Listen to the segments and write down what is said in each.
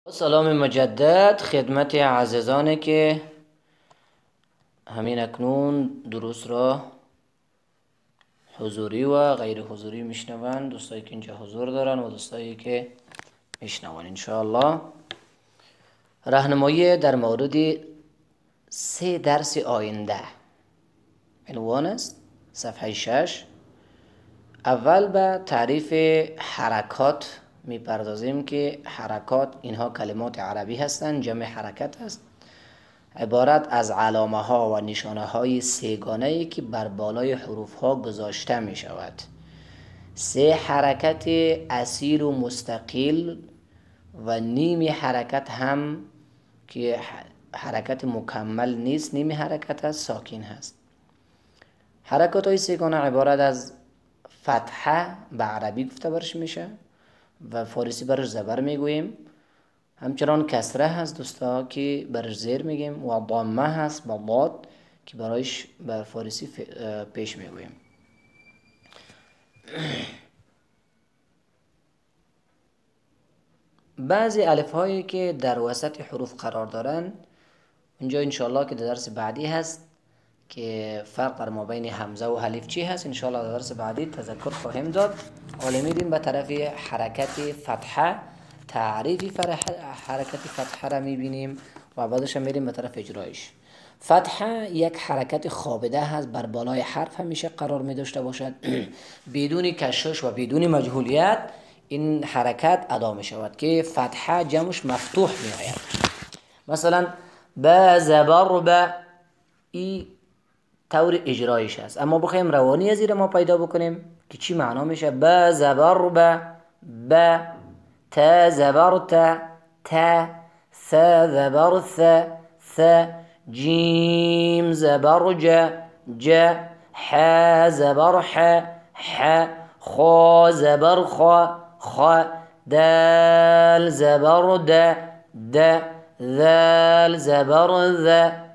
سلام مجدد خدمت عزیزانی که همین اکنون دروس را حضوری و غیر حضوری میشنوند، دوستایی که اینجا حضور دارن و دوستایی که میشنوند. انشاءالله راهنمایی در مورد 3 درس آینده. عنوان است صفحه 6. اول به تعریف حرکات میپردازیم که حرکات اینها کلمات عربی هستند، جمع حرکت است، عبارت از علامه ها و نشانه های سه‌گانه ای که بر بالای حروف ها گذاشته می شود. 3 حرکت اصیل و مستقل و نیم حرکت هم که حرکت مکمل نیست، نیم حرکت است، ساکن هست. حرکات های سه‌گانه عبارت از فتحه به عربی گفته برش میشه و فارسی برش زبر میگوییم. همچنان کسره هست دوستا که برش زیر میگیم و ضمه هست با ضاد که برایش بر فارسی پیش میگوییم. بعضی الف هایی که در وسط حروف قرار دارن اینجا انشاءالله که در درس بعدی هست که فرق در مابین همزه و الف چی هست، انشاءالله در درس بعدی تذکر خواهیم داد. حالا میریم به طرف حرکت فتحه، تعریف حرکت فتحه را میبینیم و بعدش میریم به طرف اجرایش. فتحه یک حرکت خوابیده هست، بر بالای حرف همیشه قرار می داشته باشد. بدون کشش و بدون مجهولیت این حرکت ادا می شود که فتحه جمعش مفتوح می آید. مثلا با زبر با ای طور اجرایش هست، اما بخوایم روانی از زیر ما پیدا بکنیم که چی معنا میشه. با زبر با تا زبر تا ثا زبر ثا جیم زبر جا ح زبر ح خا زبر خا دال زبر د ذال زبر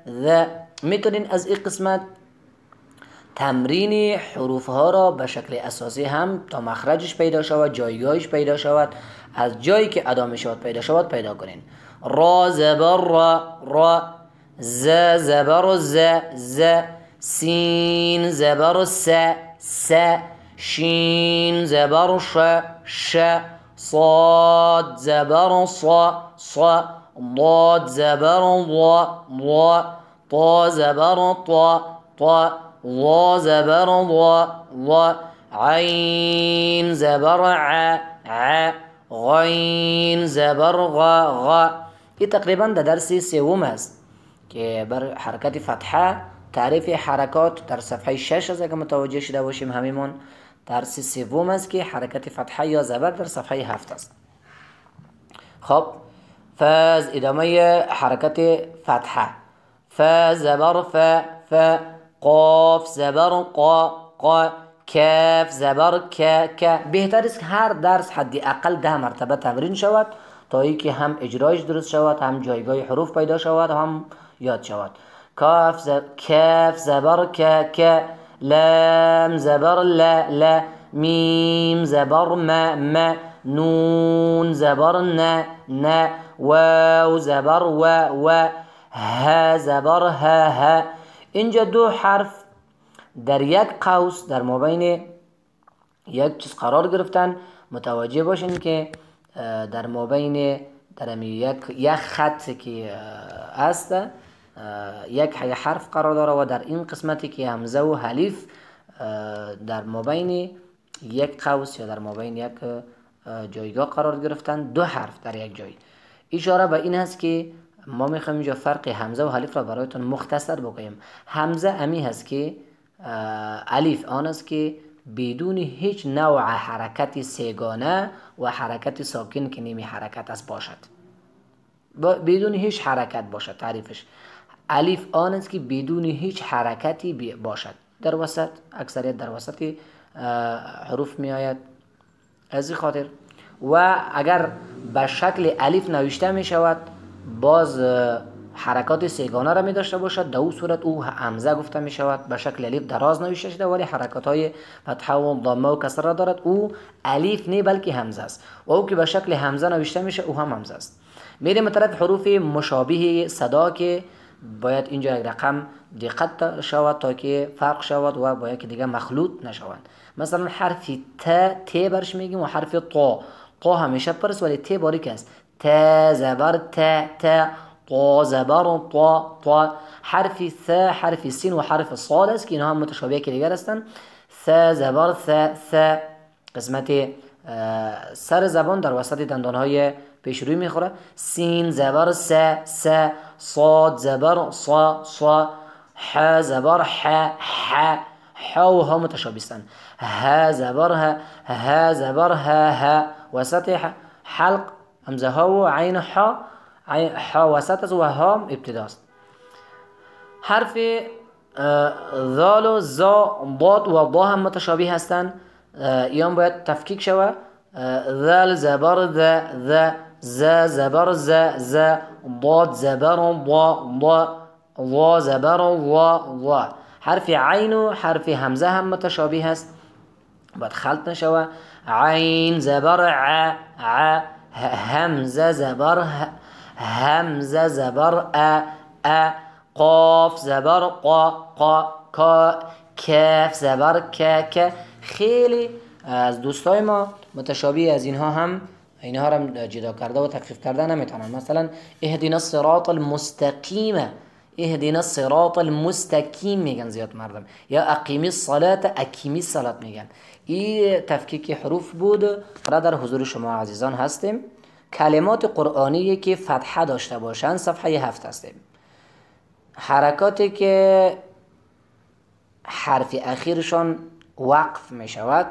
ذ. میتونین از این قسمت تمرین حروف ها را به شکل اساسی هم تا مخرجش پیدا شود، جایگاهش پیدا شود، از جایی که ادا می شود پیدا شود پیدا کنین. را زبر را ز زبر ز سین زبر س شین زبر ش صاد زبر ص ضاد زبر ض طا زبر طا ظا زبر ظا عین زبر ع غین زبر غا. این تقریبا در درس سوم است که بر حرکت فتحه تعریف حرکات در صفحه 6 از اگه متوجه شده باشیم همیمون درس سوم است که حرکت فتحه یا زبر در صفحه 7 است. خب فاز ادامه حرکت فتحه. ف زبر ف قاف زبر قا کاف زبر ک. بهتر است که هر درس حدی اقل 10 مرتبه تمرین شود تا اینکه هم اجرایش درست شود، هم جایگاه حروف پیدا شود، هم یاد شود. کاف زبر ک لام زبر لا میم زبر ما نون زبر ن واو زبر و ها زبر ها. اینجا 2 حرف در یک قوس در مابین یک چیز قرار گرفتن. متوجه باشین که در مابین در یک خط که است یک حرف قرار داره و در این قسمتی که همزه و الف در مابین یک قوس یا در مابین یک جایگاه قرار گرفتن، 2 حرف در یک جای. اشاره به این هست که ما میخوایم اینجا فرق همزه و الف را برایتون مختصر بگویم. همزه امی هست که الف آن است که بدون هیچ نوع حرکت سه‌گانه و حرکت ساکن که نیم حرکت است باشد، بدون هیچ حرکت باشد. تعریفش الف آن است که بدون هیچ حرکتی باشد، در وسط، اکثریت در وسط حروف می آید. از این خاطر و اگر به شکل الف نوشته می شود باز حرکات سیگانه را می داشته باشد، در او صورت او همزه گفته می شود. به شکل الف دراز نوشته شده ولی حرکات های فتحه و ضمه و کسره را دارد. او الف نه بلکه همزه است و او که به شکل همزه نوشته میشه او هم همزه است. میریم طرف حروف مشابه صدا که باید اینجا یک رقم دقت شود تا که فرق شود و باید که دیگه مخلوط نشوند. مثلا حرف ت برش میگیم و حرف طا همیشه پرس ولی ت باریک است. ت زبر ت طا زبر طا. حرف ث حرف سین و حرف صاد است که اینها هم متشابه که دیگر هستند. ث زبر ث. قسمت سر زبان در وسط دندانهای پیشروی میخوره. سین زبر س صاد زبر صا ح زبر ح و ها متشابه هستند. ها زبر ها زبر ها وسط حلق همزه ها و عین ح وسط است و ها ابتدا است. حرف ذال و زا ضاد و ضا هم متشابه هستند. ایام باید تفکیک شود. ذال زبر ذ ز زبر ز ضاد زبر ضا زبر ضا. حرف عین و حرف همزه هم متشابه است، باید خلط نشود. عین زبر ع همزه زبر همزه زبر ا قاف زبر قا کاف زبر ک. خیلی از دوستای ما متشابه از اینها را جدا کرده و تخفیف کرده نمیتونن. مثلا اهدنا الصراط المستقیم، اهدنا الصراط المستقیم میگن زیاد مردم، یا اقیمی الصلاة اقیمی الصلاة میگن. این تفکیک حروف بود را در حضور شما عزیزان هستیم. کلمات قرآنی که فتحه داشته باشند صفحه 7 هستیم. حرکاتی که حرف اخیرشان وقف می شود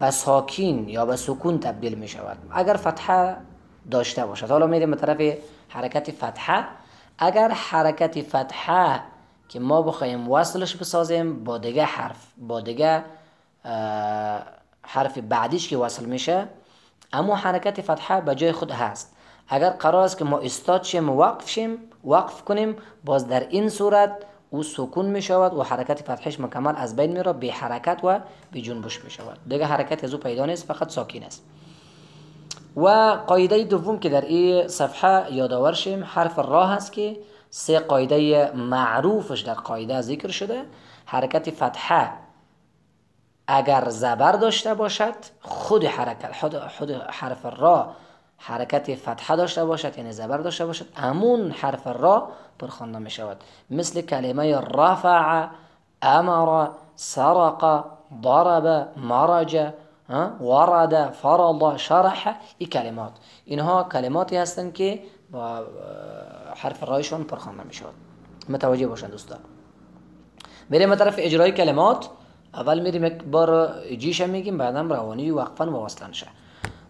به ساکین یا به سکون تبدیل می شود اگر فتحه داشته باشد. حالا میریم به طرف حرکت فتحه. اگر حرکت فتحه که ما بخوایم وصلش بسازیم با دیگه حرف بعدیش که وصل میشه، اما حرکت فتحه به جای خود هست. اگر قرار است که ما استاد شیم وقف کنیم، باز در این صورت او سکون می شود و حرکت فتحش مکمل از بین می را، به حرکت و به جنبش می شود. دیگه حرکت از او پیدا نیست، فقط ساکن است. و قاعده دوم که در این صفحه یادآور شیم حرف را هست که 3 قاعده معروفش در قاعده ذکر شده. حرکت فتحه اگر زبر داشته باشد، خود حرف را حرکت فتحه داشته باشد یعنی زبر داشته باشد، همون حرف را پرخوانده می شود. مثل کلمه رفع، امر، سرق، ضرب، مرج، ورد، فرض، شرح. این کلمات، اینها کلماتی هستند که با حرف رایشون پرخوانده می شود. متوجه باشند دوستان. بریم طرف اجرای کلمات. اول میریم یک بار اجیش میگیم، بعدم روانی وقفا و وصلا شه.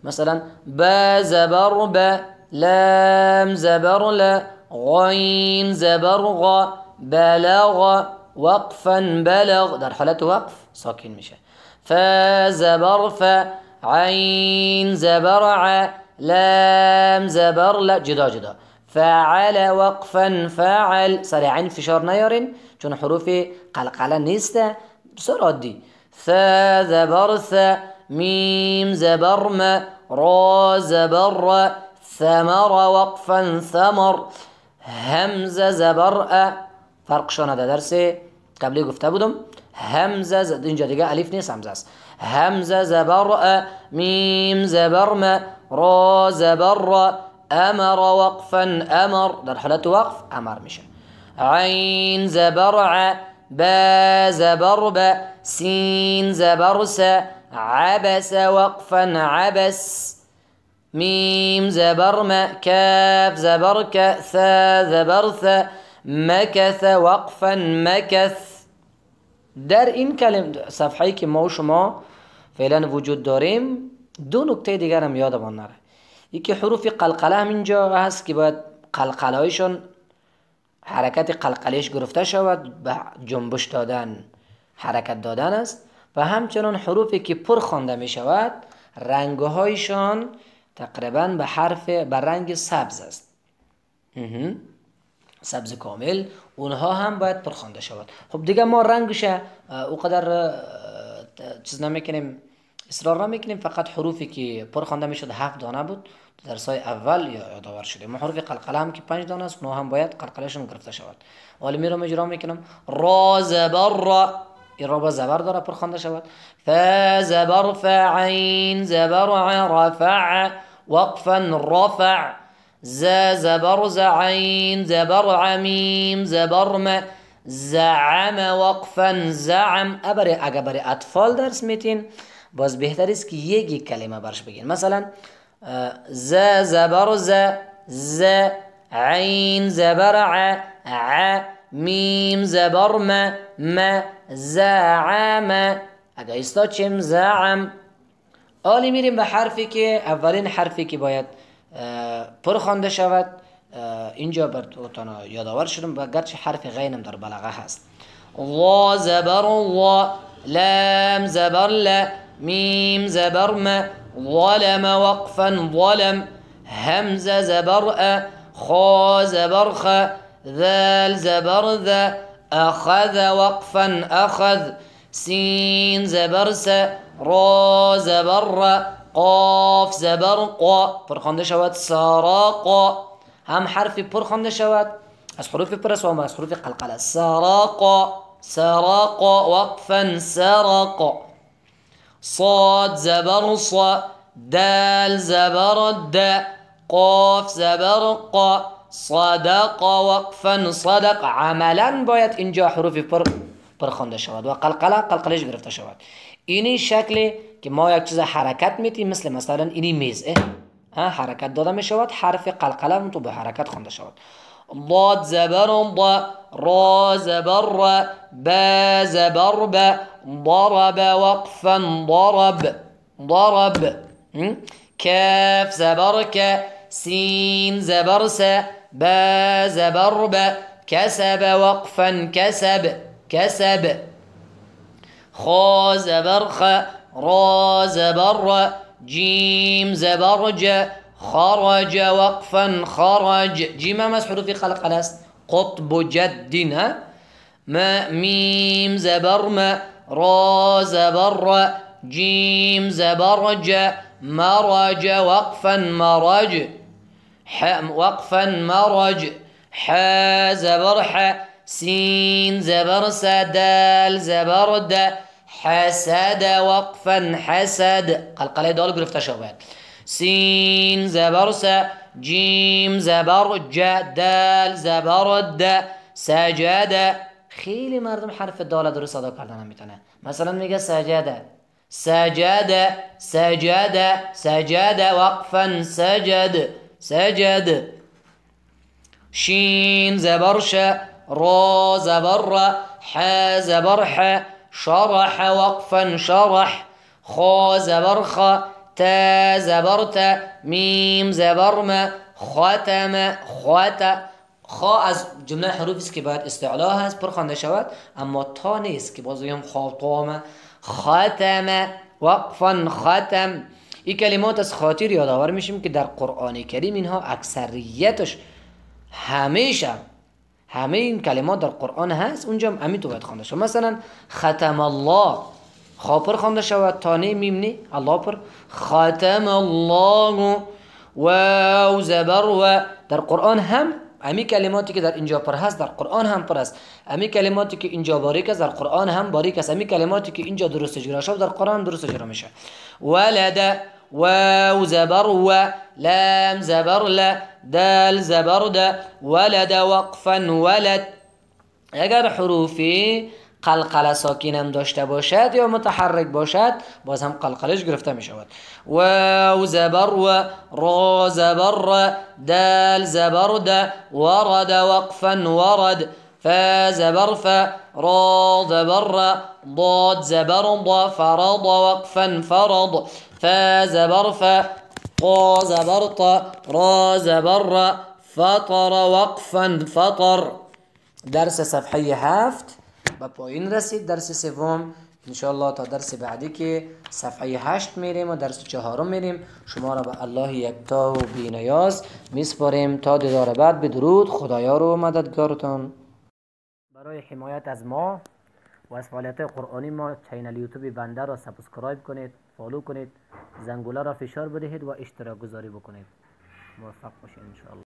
مثلا با زبر با، لام زبر لا، غین زبر غا، بلغ وقفا بلغ. در حالت وقف ساکن میشه. فا زبر فا، عین زبر ع، لام زبر لا. جدا فعل وقفا فعل. سریعا فشار نیارین چون حروف قلقله نیسته، بسیار عادی. ثا زبر ثا، میم زبر ما، را زبر را، ثمر وقفا ثمر، همزه زبر ا. فرقشان در درس قبلی گفته بودم. همزه اینجا دیگه الف نیست، همزه است. همزه زبر ا، میم زبر ما، را زبر را، امر وقفا امر. در حالت وقف امر میشه. عین زبر ع، با زبر با، سین زبر س، عبس وقفا عبس، میم زبر ما، کاف زبر ک، ثا زبر ثا، مکث وقفا مکث. در این صفحه‌ای که ما و شما فعلا وجود داریم 2 نکته دیگر هم یادمان نره. یکی حروف قلقله هم اینجا هست که باید قلقله‌ایشون حرکت قلقلهش گرفته شود، به جنبش دادن حرکت دادن است. و همچنان حروفی که پر خوانده می شود رنگهایشان تقریبا به رنگ سبز است. سبز کامل، اونها هم باید پرخوانده شود. خب دیگه ما رنگش او قدر چیز نمیکنیم، اصرار نمیکنیم، فقط حروفی که پرخوانده میشد 7 دانه بود درسای اول یا یادآور شده. ما حروف قلقله هم که 5 دانه است، اونها هم باید قلقلهشون گرفته شود. ولی میرم اجرا میکنم را زبر را، این را با زبر داره پرخوانده شود. ف زبر فعین زبر رفع وقفا رفع. ز زبر زعین زبر عمیم زبرم زعم وقفا زعم. اگر برای اطفال درس میتین باز بهتر است که یک کلمه برش بگین. مثلا ز زبر ز عین زبر ع میم زبر م زعم. اگر ایستا چیم زعم. آلی میریم به حرفی که اولین حرفی که باید پرخوانده شود. اینجا براتون یادآور شدم و گرچه حرف غینم در بلاغه هست. وا زبر وا، لام زبر لا، میم زبر ما، ظلم وقفا ظلم، همزه زبر ا، خا زبر خ، ذال زبر ذا، اخذ وقفا اخذ، سین زبر س، را زبر را، قاف زبر قا پرخوانده شود. سراقا هم حرفی پرخوانده شود از حروف پرس و از حروف قلقله. سراقا سراقا وقفا سراقا. صاد زبر صا، دال زبر دا، قاف زبر قا، صدق وقفا صدق. عملا باید اینجا حروف پرخوانده شود و قلقلهش گرفته شود. اینی شکلی که ما یک چیز حرکت میتیم، مثلا اینی میز حرکت داده می شود، حرف قلقله تو به حرکت خوانده شود. ضاد زبر ضا، را زبر را، با زبر با، ضرب وقفا ضرب ضرب. کاف زبر ک، سین زبر س، با زبر با، کسب وقفا کسب کسب. خا زبر خ، را زبر را، جیم زبر ج، خرج وقفا خرج. جیم هم از حروف قلقله است. قطب جد. میم زبر ما، را زبر را، جیم زبر ج، مرج وقفا مرج وقفا مرج. ح زبر ح، سین زبر س، دال زبر د، حسد وقفا حسد قلقله دال گرفته شود. سین زبر س، جیم زبر ج، دال زبر د، سجد. خیلی مردم حرف دال درست ادا کردن نمیتونه. مثلا میگه سجد سجد سجد سجد وقفا سجد سجد. شین زبر ش، را زبر را، ح زبر ح، شرح وقفا شرح. خا زبر خ، تا زبر تا، میم زبر ما، ختم خات. خا از جمله حروفی است که باید استعلا هست پرخوانده شود، اما تا نیست که باز بگم خاتم ختم وقفا ختم. این کلمات از خاطر یادآور میشیم که در قرآن کریم اینها اکثریتش همیشه همه این کلمات در قرآن هست، اونجا هم همین تو باید خوانده شود. مثلا ختم الله، خا پر خوانده شود، تا نه میم نه، الله پر. ختم الله. واو زبر و، در قرآن هم همین کلماتی که در اینجا پر هست در قرآن هم پر است. همین کلماتی که اینجا باریک است در قرآن هم باریک است. همین کلماتی که اینجا درست اجرا شد در قرآن درست اجرا میشه. ولد، واو زبر و، لام زبر ل، دال زبر د، ولد وقفا ولد. اگر حروفی قلقله ساکینم داشته باشد یا متحرک باشد باز هم قلقلش گرفته می شود. واو زبر و، را زبر را، دال زبر د، ورد وقفا ورد. فا زبر فا، را زبر را، ضاد زبر ضا، فرض وقفا فرض. فا زبر فا، قا زبر طا، را زبر را، فطر وقفا فطر. درس صفحه 7 به پایین رسید. درس سوم انشاءالله تا درس بعدی که صفحه 8 میریم و درس 4 میریم، شما را به الله یکتا و بینیاز میسپاریم تا دیدار بعد. بدرود، خدایار و مددگارتان. برای حمایت از ما و از فعالیت قرآنی ما چینل یوتیوب بنده را سابسکرایب کنید، فالو کنید، زنگوله را فشار بدهید و اشتراک گذاری بکنید. موفق باشید انشاءالله.